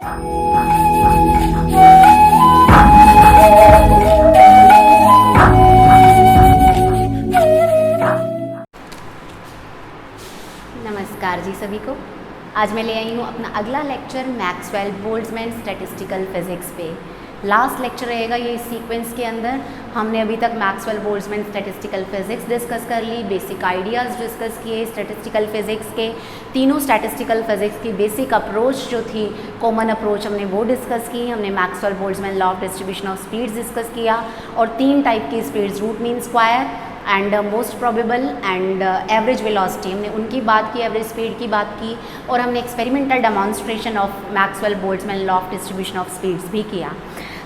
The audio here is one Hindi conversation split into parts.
नमस्कार जी सभी को। आज मैं ले आई हूँ अपना अगला lecture Maxwell Boltzmann statistical physics पे। लास्ट लेक्चर रहेगा ये इस सीक्वेंस के अंदर। हमने अभी तक Maxwell Boltzmann statistical physics discuss कर ली, बेसिक आइडियाज़ डिस्कस किए स्टैटिस्टिकल फिजिक्स के, तीनों स्टैटिस्टिकल फिजिक्स की बेसिक अप्रोच जो थी, कॉमन अप्रोच हमने वो डिस्कस की। हमने Maxwell Boltzmann law of distribution of speeds discuss किया और 3 टाइप की speeds, root mean square and most probable and average velocity, हमने उनकी बात की, एवरेज स्पीड की बात की, और हमने experimental demonstration of Maxwell Boltzmann law of distribution of speeds भी किया।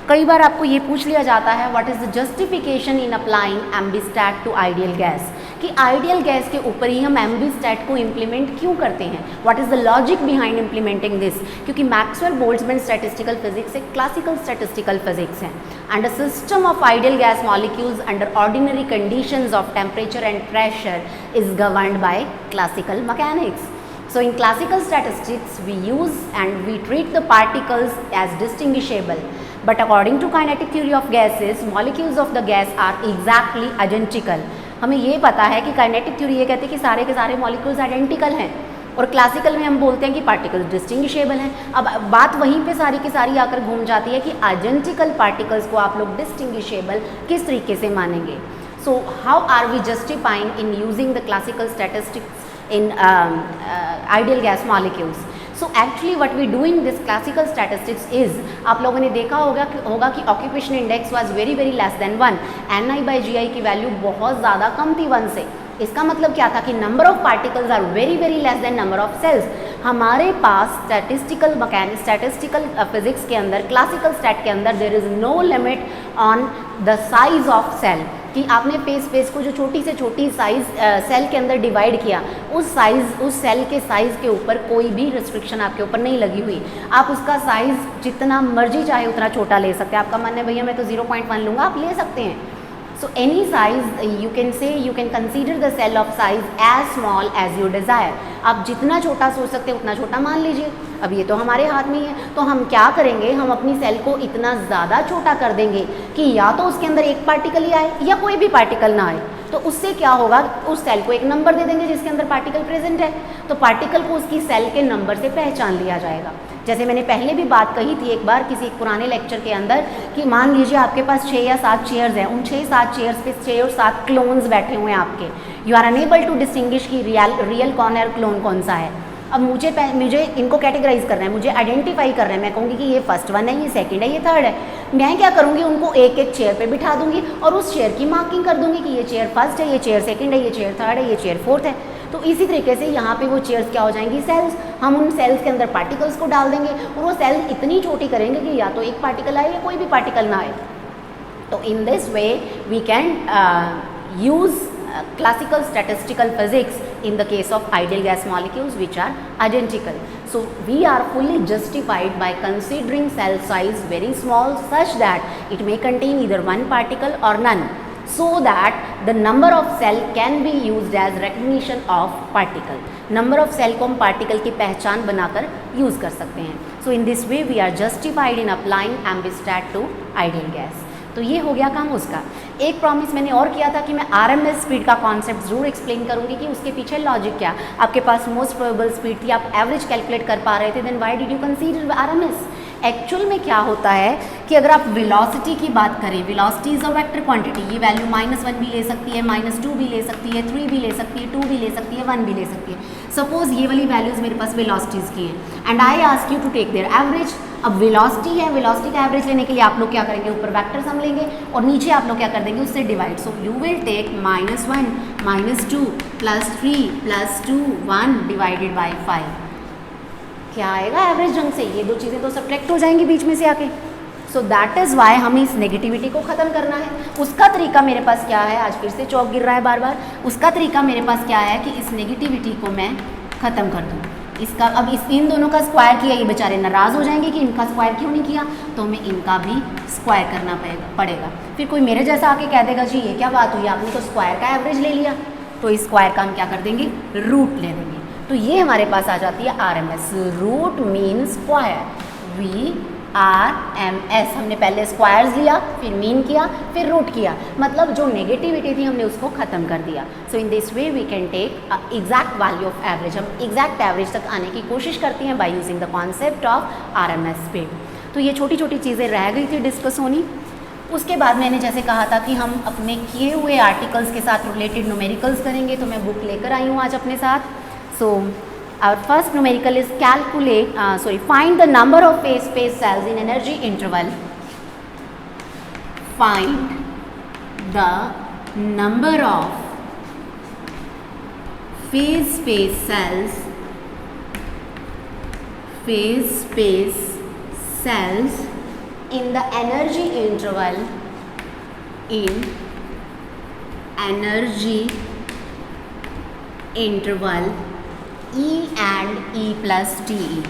कई बार आपको ये पूछ लिया जाता है what is the justification in applying एम्बिस्टैट टू आइडियल गैस, कि आइडियल गैस के ऊपर ही हम एम्बिस्टैट को इम्प्लीमेंट क्यों करते हैं, what is the logic behind implementing this. क्योंकि मैक्सवेल बोल्ट्जमैन स्टैटिस्टिकल फिजिक्स एक क्लासिकल स्टैटिस्टिकल फिजिक्स है and a system of ideal gas molecules under ordinary conditions of temperature and pressure is governed bye classical mechanics. So in classical statistics we use and we treat the particles as distinguishable, but according to kinetic theory of gases, molecules of the gas are exactly identical. हमें ये पता है कि काइनेटिक थ्योरी ये कहती है कि सारे के सारे मॉलिक्यूल्स आइडेंटिकल हैं, और क्लासिकल में हम बोलते हैं कि पार्टिकल्स डिस्टिंग्विशेबल हैं. अब बात वहीं पे सारी की सारी आकर घूम जाती है कि आइडेंटिकल पार्टिकल्स को आप लोग डिस्टिंग्विशेबल किस तरीके से मानेंगे. So how are we justifying in using the classical statistics in ideal gas molecules. So actually what we do in this classical statistics is, आप लोगों ने देखा होगा कि occupation index was very less then 1, Ni/Gi की वैल्यू बहुत ज़्यादा कम थी 1 से. इसका मतलब क्या था कि number of particles are very less than number of cells. हमारे पास स्टैटिस्टिकल फिजिक्स के अंदर, क्लासिकल स्टैट के अंदर there is no limit on the size of cell, कि आपने स्पेस को जो छोटी से छोटी साइज सेल के अंदर डिवाइड किया, उस सेल के साइज़ के ऊपर कोई भी रिस्ट्रिक्शन आपके ऊपर नहीं लगी हुई. आप उसका साइज़ जितना मर्जी चाहे उतना छोटा ले सकते हैं. आपका मन है भैया मैं तो 0.1 लूँगा, आप ले सकते हैं. So any size you can consider the cell of size as small as you desire. आप जितना छोटा सोच सकते हैं उतना छोटा मान लीजिए. अब ये तो हमारे हाथ में ही है, तो हम क्या करेंगे, हम अपनी सेल को इतना ज़्यादा छोटा कर देंगे कि या तो उसके अंदर एक पार्टिकल ही आए या कोई भी पार्टिकल ना आए. तो उससे क्या होगा, उस सेल को एक नंबर दे देंगे जिसके अंदर पार्टिकल प्रेजेंट है, तो पार्टिकल को उसकी सेल के नंबर से पहचान लिया जाएगा. जैसे मैंने पहले भी बात कही थी एक बार किसी पुराने लेक्चर के अंदर, कि मान लीजिए आपके पास 6 या 7 चेयर्स हैं, उन 6-7 चेयर्स पे 6 और 7 क्लोन्स बैठे हुए हैं आपके. You are unable to distinguish कि रियल कौन है और क्लोन कौन सा है. अब मुझे इनको कैटेगराइज करना है, मुझे आइडेंटिफाई करना है. मैं कहूँगी कि ये फर्स्ट वन है, ये सेकंड है, ये थर्ड है. मैं क्या करूँगी, उनको एक एक चेयर पे बिठा दूंगी और उस चेयर की मार्किंग कर दूंगी कि ये चेयर फर्स्ट है, ये चेयर सेकंड है, ये चेयर थर्ड है, ये चेयर फोर्थ है. तो इसी तरीके से यहाँ पे वो चेयर्स क्या हो जाएंगी, सेल्स. हम उन सेल्स के अंदर पार्टिकल्स को डाल देंगे और वो सेल इतनी छोटी करेंगे कि या तो एक पार्टिकल आए या कोई भी पार्टिकल ना आए. तो in this way we can use classical statistical physics in the case of ideal gas molecules which are identical. So we are fully justified by considering cell size very small such that it may contain either one particle or none, so that the number of cell can be used as recognition of particle. Number of cell को हम particle की पहचान बनाकर use कर सकते हैं. So in this way we are justified in applying ambistat to ideal gas. तो ये हो गया काम उसका. एक प्रॉमिस मैंने और किया था कि मैं RMS स्पीड का कॉन्सेप्ट ज़रूर एक्सप्लेन करूँगी कि उसके पीछे लॉजिक क्या. आपके पास मोस्ट प्रोबेबल स्पीड थी, आप एवरेज कैलकुलेट कर पा रहे थे, then why did you consider RMS. Actual में क्या होता है कि अगर आप वेलोसिटी की बात करें, velocity is a vector quantity. ये वैल्यू -1 भी ले सकती है, -2 भी ले सकती है, 3 भी ले सकती है, 2 भी ले सकती है, 1 भी ले सकती है. सपोज ये वाली वैल्यूज़ मेरे पास वेलोसिटीज़ की हैं and I ask you to take their average. अब वेलोसिटी है, वेलोसिटी का एवरेज लेने के लिए आप लोग क्या करेंगे, ऊपर वेक्टर सम लेंगे और नीचे आप लोग क्या कर देंगे, उससे divide. So you will take -1 -2 +3 +2 1 divided by 5. क्या आएगा एवरेज ढंग से, ये दो चीज़ें तो सब्ट्रैक्ट हो जाएंगी बीच में से आके. सो दैट इज़ वाई हमें इस नेगेटिविटी को ख़त्म करना है. उसका तरीका मेरे पास क्या है, आज फिर से चौक गिर रहा है बार बार. उसका तरीका मेरे पास क्या है कि इस नेगेटिविटी को मैं ख़त्म कर दूँ. इसका अब इन दोनों का स्क्वायर किया, ये बेचारे नाराज़ हो जाएंगे कि इनका स्क्वायर क्यों नहीं किया, तो हमें इनका भी स्क्वायर करना पड़ेगा. फिर कोई मेरे जैसा आके कह देगा जी ये क्या बात हुई, आपने तो स्क्वायर का एवरेज ले लिया, तो इस स्क्वायर का हम क्या कर देंगे, रूट ले देंगे. तो ये हमारे पास आ जाती है RMS, root mean square. VRMS। हमने पहले स्क्वायर्स लिया, फिर मीन किया, फिर रूट किया, मतलब जो नेगेटिविटी थी हमने उसको ख़त्म कर दिया। So in this way we can take exact value of average. हम एग्जैक्ट एवरेज तक आने की कोशिश करती हैं by using the concept of RMS speed. तो ये छोटी छोटी चीज़ें रह गई थी डिस्कस होनी। उसके बाद मैंने जैसे कहा था कि हम अपने किए हुए आर्टिकल्स के साथ रिलेटेड न्यूमेरिकल्स करेंगे, तो मैं बुक लेकर आई हूँ आज अपने साथ। सो our first numerical is find the number of phase space cells in energy interval. Find the number of phase space cells in the energy interval E and E plus DE।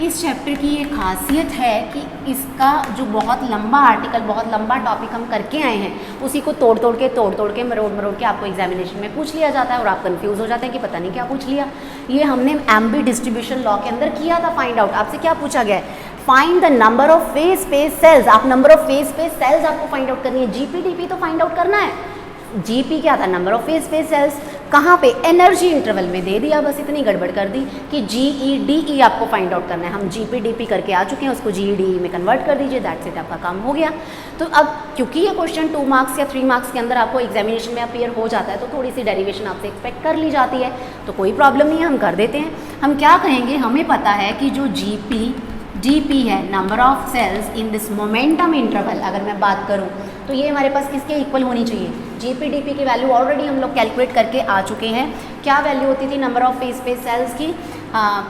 इस चैप्टर की ये खासियत है कि इसका जो बहुत लंबा आर्टिकल, बहुत लंबा टॉपिक हम करके आए हैं, उसी को तोड़ तोड़ के मरोड़ के आपको एग्जामिनेशन में पूछ लिया जाता है और आप कंफ्यूज हो जाते हैं कि पता नहीं क्या पूछ लिया। ये हमने एम्बी डिस्ट्रीब्यूशन लॉ के अंदर किया था फाइंड आउट। आपसे क्या पूछा गया है? Find the number of phase space cells. आप number of phase space cells आपको फाइंड आउट करनी है। GP/DP तो फाइंड आउट करना है। GP क्या था? Number of phase space cells. कहाँ पे? एनर्जी इंटरवल में दे दिया, बस इतनी गड़बड़ कर दी कि GE/DE आपको फाइंड आउट करना है। हम GP/DP करके आ चुके हैं, उसको GE/DE में कन्वर्ट कर दीजिए, दैट्स इट, आपका काम हो गया। तो अब क्योंकि ये क्वेश्चन 2 मार्क्स या 3 मार्क्स के अंदर आपको एग्जामिनेशन में अपीयर हो जाता है, तो थोड़ी सी डेरिवेशन आपसे एक्सपेक्ट कर ली जाती है, तो कोई प्रॉब्लम नहीं है, हम कर देते हैं। हम क्या कहेंगे? हमें पता है कि जो GP/DP है, number of cells in this momentum interval, अगर मैं बात करूं तो ये हमारे पास किसके इक्वल होनी चाहिए? GP/DP की वैल्यू ऑलरेडी हम लोग कैलकुलेट करके आ चुके हैं। क्या वैल्यू होती थी number of phase space cells की?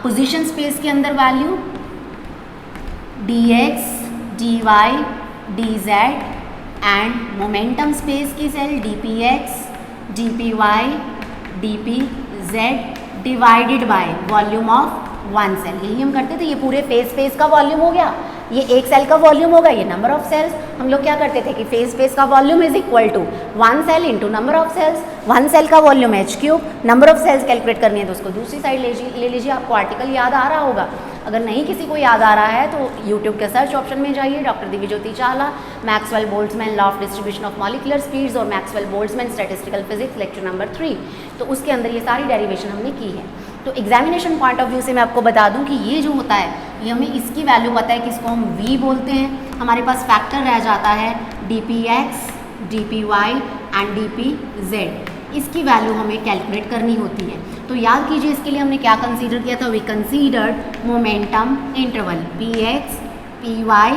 पोजीशन स्पेस के अंदर value dx, dy, dz and momentum space की cell dpx, dpy, dpz divided by volume of one cell. यही हम करते थे। ये पूरे फेज स्पेस का वॉल्यूम हो गया, ये एक सेल का वॉल्यूम होगा, ये नंबर ऑफ सेल्स। हम लोग क्या करते थे कि फेज स्पेस का volume is equal to one cell into number of cells. One cell का volume h3, number of cells calculate करनी है तो उसको दूसरी साइड ले लीजिए। आपको आर्टिकल याद आ रहा होगा। अगर नहीं किसी को याद आ रहा है तो यूट्यूब के सर्च ऑप्शन में जाइए, doctor Divyajyoti Chahla, Maxwell Boltzmann law of distribution of molecular speeds और Maxwell Boltzmann statistical physics lecture number 3, तो उसके अंदर ये सारी डेरिवेशन हमने की है। तो एग्जामिनेशन पॉइंट ऑफ व्यू से मैं आपको बता दूं कि ये जो होता है, ये हमें इसकी वैल्यू पता है कि इसको हम V बोलते हैं। हमारे पास फैक्टर रह जाता है dpx, dpy एंड dpz। इसकी वैल्यू हमें कैलकुलेट करनी होती है। तो याद कीजिए इसके लिए हमने क्या कंसीडर किया था? We considered momentum interval px, py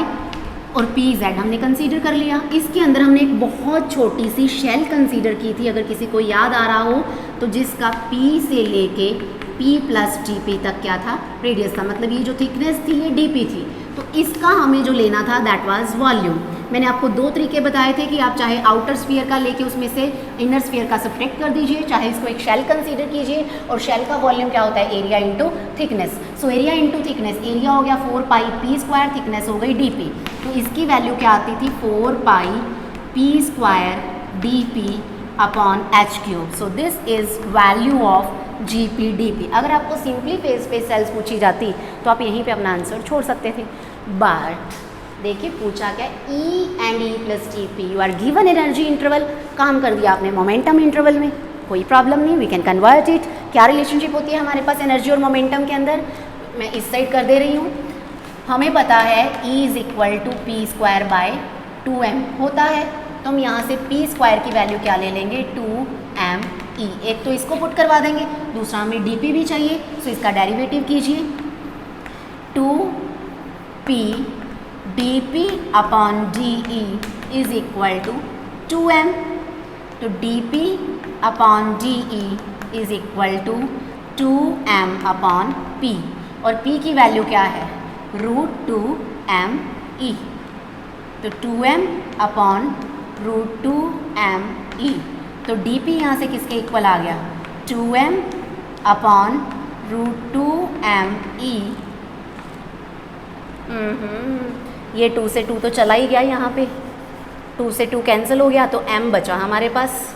और pz हमने कंसीडर कर लिया। इसके अंदर हमने एक बहुत छोटी सी शेल कंसीडर की थी, अगर किसी को याद आ रहा हो तो, जिसका P से लेके P प्लस DP तक क्या था? रेडियस था। मतलब ये जो थिकनेस थी ये DP थी। तो इसका हमें जो लेना था दैट वाज वॉल्यूम। मैंने आपको 2 तरीके बताए थे कि आप चाहे आउटर स्फीयर का लेके उसमें से इनर स्फीयर का सब्ट्रैक्ट कर दीजिए, चाहे इसको एक शेल कंसीडर कीजिए। और शेल का वॉल्यूम क्या होता है? Area into thickness. So area into thickness, area हो गया 4 पाई p स्क्वायर, थिकनेस हो गई DP। तो इसकी वैल्यू क्या आती थी? 4 पाई p square DP upon h3। So this is value of GP/DP। अगर आपको सिंपली फेज स्पेस सेल्स पूछी जाती तो आप यहीं पे अपना आंसर छोड़ सकते थे। बट देखिए पूछा क्या? E and E plus TP, you are given energy interval. काम कर दिया आपने मोमेंटम इंटरवल में, कोई प्रॉब्लम नहीं, वी कैन कन्वर्ट इट। क्या रिलेशनशिप होती है हमारे पास एनर्जी और मोमेंटम के अंदर? मैं इस साइड कर दे रही हूँ। हमें पता है E is equal to P square by 2m होता है, तो हम यहाँ से P स्क्वायर की वैल्यू क्या ले लेंगे? 2m E। एक तो इसको पुट करवा देंगे, दूसरा हमें DP भी चाहिए, सो इसका डेरिवेटिव कीजिए। 2P DP upon DE is equal to 2m। तो DP upon DE is equal to 2m upon P। और P की वैल्यू क्या है? √2me। तो 2m अपॉन √2me। तो DP यहाँ से किसके इक्वल आ गया? 2m upon √2me। ये 2 से 2 तो चला ही गया, यहाँ पे 2 से 2 कैंसिल हो गया, तो m बचा हमारे पास।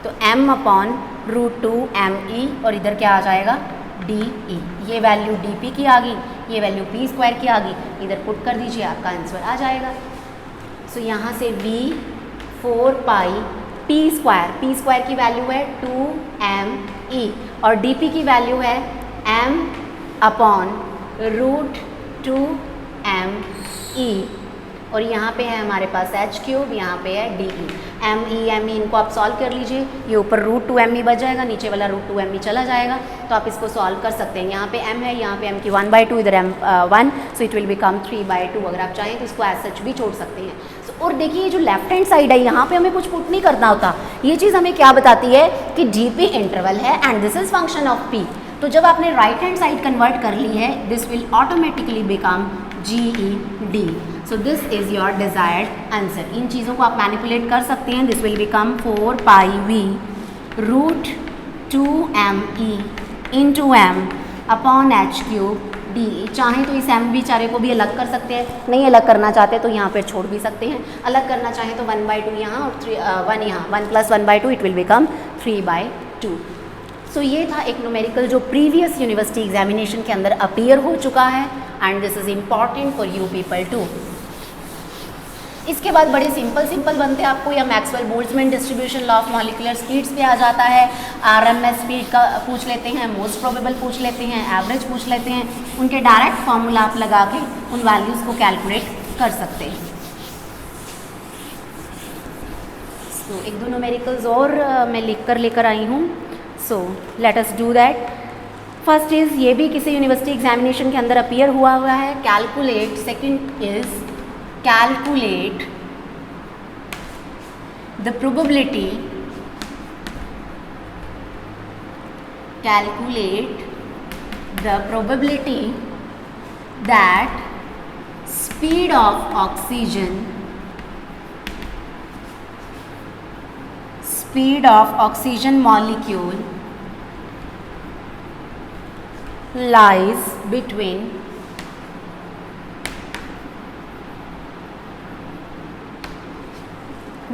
तो m अपॉन √2me और इधर क्या आ जाएगा? DE। ये वैल्यू DP की आ गई, ये वैल्यू पी स्क्वायर की आ गई, इधर पुट कर दीजिए, आपका आंसर आ जाएगा। सो यहाँ से v 4 पाई पी स्क्वायर की वैल्यू है 2m e और dp की वैल्यू है m upon root 2m e और यहाँ पे है हमारे पास h क्यूब, यहाँ पे है डी ई m e इनको आप सॉल्व कर लीजिए। ये ऊपर रूट 2m e बच जाएगा, नीचे वाला रूट 2m e चला जाएगा, तो आप इसको सॉल्व कर सकते हैं। यहाँ पे m है, यहाँ पे m की 1/2, इधर m 1, so it will become 3/2। अगर आप चाहें तो इसको एज सच भी छोड़ सकते हैं। और देखिए जो लेफ्ट हैंड साइड है, यहाँ पे हमें कुछ पुट नहीं करना होता। ये चीज़ हमें क्या बताती है कि dp इंटरवल है and this is function of p। तो जब आपने राइट हैंड साइड कन्वर्ट कर ली है, this will automatically become GED। So this is your desired answer. इन चीज़ों को आप मैनिपुलेट कर सकते हैं। This will become 4 pi v root 2m e into m upon h cube D. चाहें तो इस m बेचारे को भी अलग कर सकते हैं, नहीं अलग करना चाहते तो यहाँ पर छोड़ भी सकते हैं। अलग करना चाहें तो 1/2 यहाँ और 1 यहाँ, 1 + 1/2 इट विल बिकम 3/2। सो ये था एक न्यूमेरिकल जो प्रीवियस यूनिवर्सिटी एग्जामिनेशन के अंदर अपीयर हो चुका है and this is important for you people too. इसके बाद बड़े सिंपल बनते हैं आपको, या Maxwell Boltzmann distribution, law of molecular speeds पे आ जाता है। RMS स्पीड का पूछ लेते हैं, मोस्ट प्रोबेबल पूछ लेते हैं, एवरेज पूछ लेते हैं। उनके डायरेक्ट फॉर्मूला आप लगा के उन वैल्यूज़ को कैलकुलेट कर सकते हैं। सो एक दो न्यूमेरिकल्स और मैं लेकर आई हूँ। So let us do that. First is, ये भी किसी यूनिवर्सिटी एग्जामिनेशन के अंदर अपीयर हुआ है, calculate. Second is calculate the probability, that speed of oxygen molecule lies between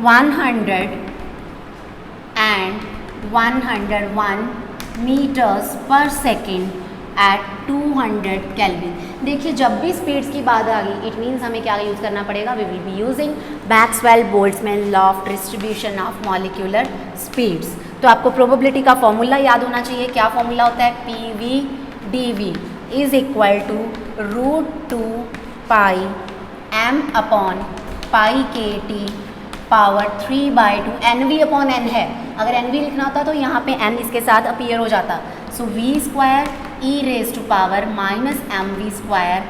100 and 101 meters per second at 200 Kelvin। देखिए जब भी स्पीड्स की बात आ गई, इट मीन्स हमें क्या यूज़ करना पड़ेगा, we will be using Maxwell Boltzmann law of distribution of molecular speeds. तो आपको प्रोबेबिलिटी का फॉर्मूला याद होना चाहिए। क्या फॉर्मूला होता है, PV dV is equal to root 2 pi m upon pi KT power 3/2। NV upon n है, अगर NV लिखना होता तो यहाँ पे n इसके साथ अपीयर हो जाता। सो v square e⁻⁻ -mv²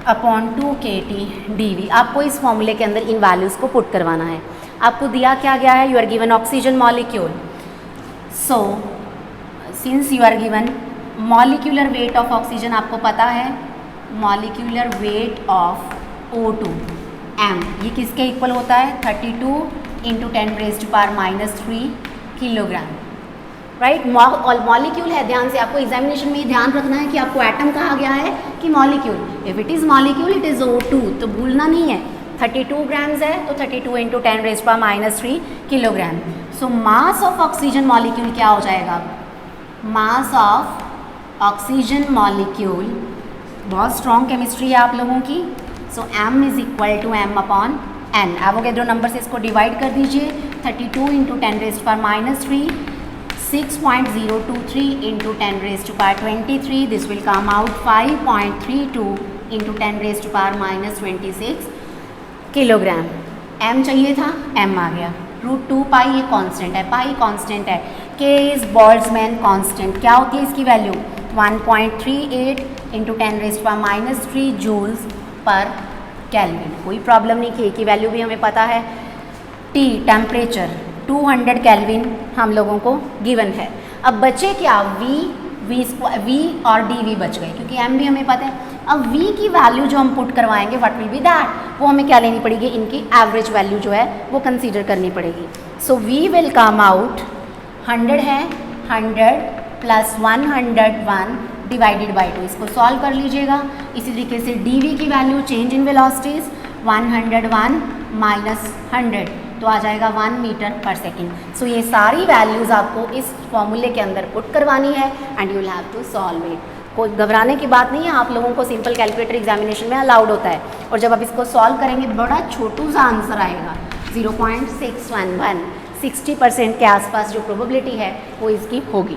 upon 2KT dV। आपको इस फॉर्मूले के अंदर इन वैल्यूज़ को पुट करवाना है। आपको दिया क्या गया है, you are given oxygen molecule. So since you are given molecular weight of oxygen, आपको पता है molecular weight of O2 m, ये किसके इक्वल होता है, 32 × 10⁻³ किलोग्राम, राइट। मॉलिक्यूल है, ध्यान से आपको एग्जामिनेशन में ध्यान रखना है कि आपको एटम कहा गया है कि molecule. If it is molecule it is O2, तो भूलना नहीं है। 32 ग्राम्स है तो 32 × 10⁻³ kilogram. So mass of oxygen molecule क्या हो जाएगा, मास ऑफ ऑक्सीजन मॉलिक्यूल, बहुत स्ट्रॉन्ग केमिस्ट्री है आप लोगों की। So m is equal to m upon n। Avogadro number से इसको डिवाइड कर दीजिए, 32 × 10⁻³ 6.023 × 10⁻23, this will come out 5.32 × 10⁻26 kilogram. m चाहिए था, m आ गया। रूट 2 पाई ये कांस्टेंट है, पाई कांस्टेंट है। k इज बोल्ट्जमैन कांस्टेंट, क्या होती है इसकी वैल्यू, 1.38 × 10⁻³ जूल्स पर केल्विन। कोई प्रॉब्लम नहीं, k की वैल्यू भी हमें पता है। T टेम्परेचर 200 केल्विन हम लोगों को गिवन है। अब बचे क्या, v और dv बच गए, क्योंकि m भी हमें पता है। अब v की वैल्यू जो हम पुट करवाएंगे, व्हाट विल बी दैट, वो हमें क्या लेनी पड़ेगी, इनकी एवरेज वैल्यू जो है वो कंसीडर करनी पड़ेगी। सो v विल कम आउट 100 है, 100 + 101 डिवाइडेड बाई 2, इसको सॉल्व कर लीजिएगा। इसी तरीके से dv की वैल्यू, चेंज इन वेलोसिटीज, 101 - 100 तो आ जाएगा 1 मीटर पर सेकेंड। सो ये सारी वैल्यूज़ आपको इस फॉर्मूले के अंदर पुट करवानी है and you will have to solve it. कोई घबराने की बात नहीं है, आप लोगों को सिंपल कैलकुलेटर एग्जामिनेशन में अलाउड होता है। और जब आप इसको सॉल्व करेंगे बड़ा छोटू सा आंसर आएगा 0.611, 60% के आसपास जो प्रोबेबिलिटी है वो इसकी होगी।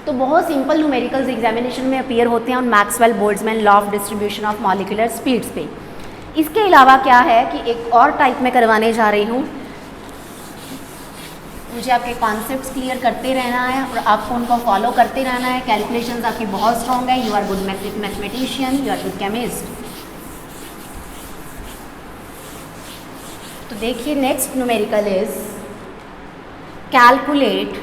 तो बहुत सिंपल न्यूमेरिकल्स एग्जामिनेशन में अपीयर होते हैं on Maxwell Boltzmann law of distribution of molecular speeds पे। इसके अलावा क्या है कि एक और टाइप में करवाने जा रही हूँ। मुझे आपके कॉन्सेप्ट्स क्लियर करते रहना है और आपको उनको फॉलो करते रहना है। कैलकुलेशंस आपकी बहुत स्ट्रॉन्ग है, you are good mathematician, you are good chemist. तो देखिए next numerical is calculate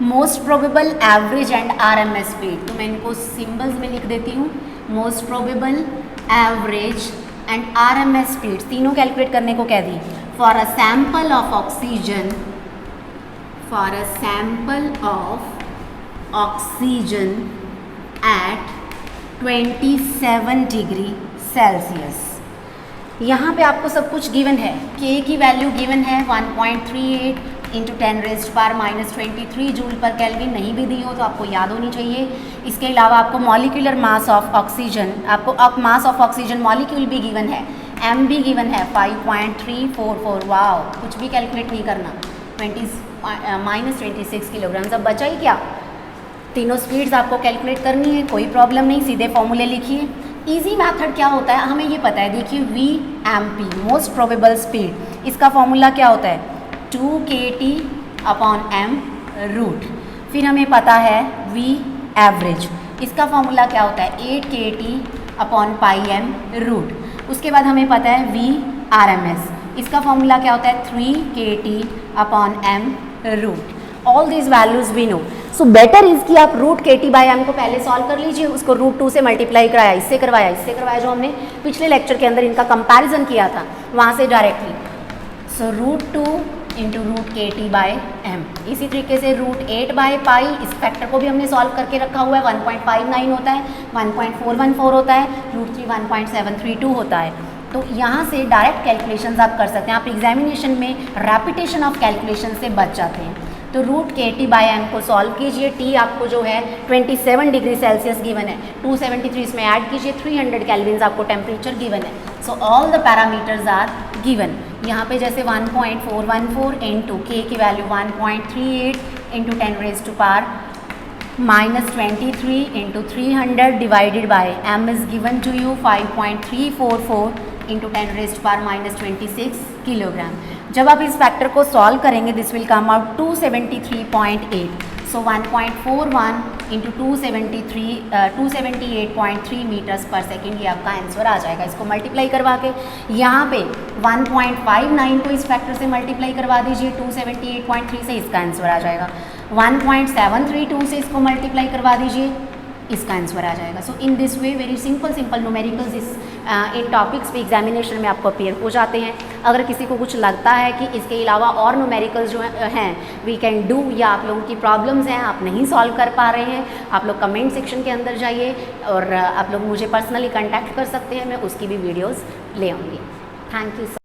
most probable average and RMS speed. तो मैं इनको सिंबल्स में लिख देती हूँ, most probable, average and RMS speed तीनों कैलकुलेट करने को कह दी। For a sample of oxygen, for a sample of oxygen at 27 degree Celsius. यहाँ पे आपको सब कुछ गिवन है। K की वैल्यू गिवन है 1.38 इंटू 10⁻⁻23 जूल पर केल्विन, नहीं भी दी हो तो आपको याद होनी चाहिए। इसके अलावा आपको मॉलिक्यूलर मास ऑफ ऑक्सीजन, आपको मास ऑफ ऑक्सीजन मॉलिक्यूल भी गिवन है, M भी गिवन है 5.344। वाओ, कुछ भी कैलकुलेट नहीं करना, -26 किलोग्राम। अब बचा ही क्या, तीनों स्पीड्स आपको कैलकुलेट करनी है, कोई प्रॉब्लम नहीं, सीधे फॉर्मूले लिखिए। इजी मेथड क्या होता है हमें ये पता है, देखिए VMP मोस्ट प्रोबेबल स्पीड, इसका फॉर्मूला क्या होता है 2kT/m रूट। फिर हमें पता है V एवरेज, इसका फॉर्मूला क्या होता है 8kT/m रूट। उसके बाद हमें पता है V RMS, इसका फॉर्मूला क्या होता है 3kT/m root. All these values we know, so better is कि आप रूट kT/m को पहले सॉल्व कर लीजिए, उसको रूट 2 से मल्टीप्लाई कराया, इससे करवाया जो हमने पिछले लेक्चर के अंदर इनका कंपैरिजन किया था वहाँ से डायरेक्टली। सो √2 इंटू रूट kT/m। इसी तरीके से √8/π, इस फैक्टर को भी हमने सॉल्व करके रखा हुआ है, 1.59 होता है, 1.414 होता है, √3 1.732 होता है। तो यहाँ से डायरेक्ट कैलकुलेशंस आप कर सकते हैं। आप एग्जामिनेशन में रैपिटेशन ऑफ कैलकुलेशन से बच जाते हैं। तो रूट kT/m को सॉल्व कीजिए, T आपको जो है 27 डिग्री सेल्सियस गिवन है, 273 इसमें ऐड कीजिए, 300 केल्विन आपको टेम्परेचर गिवन है। So all the parameters are given. यहाँ पे जैसे 1.414 इंटू K की value 1.38 into 10⁻⁻23 into 300 divided by M is given to you 5.344 into 10⁻⁻26 kilogram. जब आप इस फैक्टर को सॉल्व करेंगे दिस विल कम आउट 273.8। सो 1.41 इंटू 278.3 मीटर्स पर सेकेंड, ये आपका आंसर आ जाएगा। इसको मल्टीप्लाई करवा के यहाँ पे 1.59 को इस फैक्टर से मल्टीप्लाई करवा दीजिए 278.3 से, इसका आंसर आ जाएगा। 1.732 से इसको मल्टीप्लाई करवा दीजिए, इसका आंसर आ जाएगा। So in this way very simple numericals इस एक टॉपिक्स पे एग्जामिनेशन में आपको अपीयर हो जाते हैं। अगर किसी को कुछ लगता है कि इसके अलावा और न्यूमेरिकल्स जो हैं वी कैन डू, या आप लोगों की प्रॉब्लम्स हैं आप नहीं सॉल्व कर पा रहे हैं, आप लोग कमेंट सेक्शन के अंदर जाइए और आप लोग मुझे पर्सनली कॉन्टैक्ट कर सकते हैं, मैं उसकी भी वीडियोज़ ले आऊँगी। Thank you so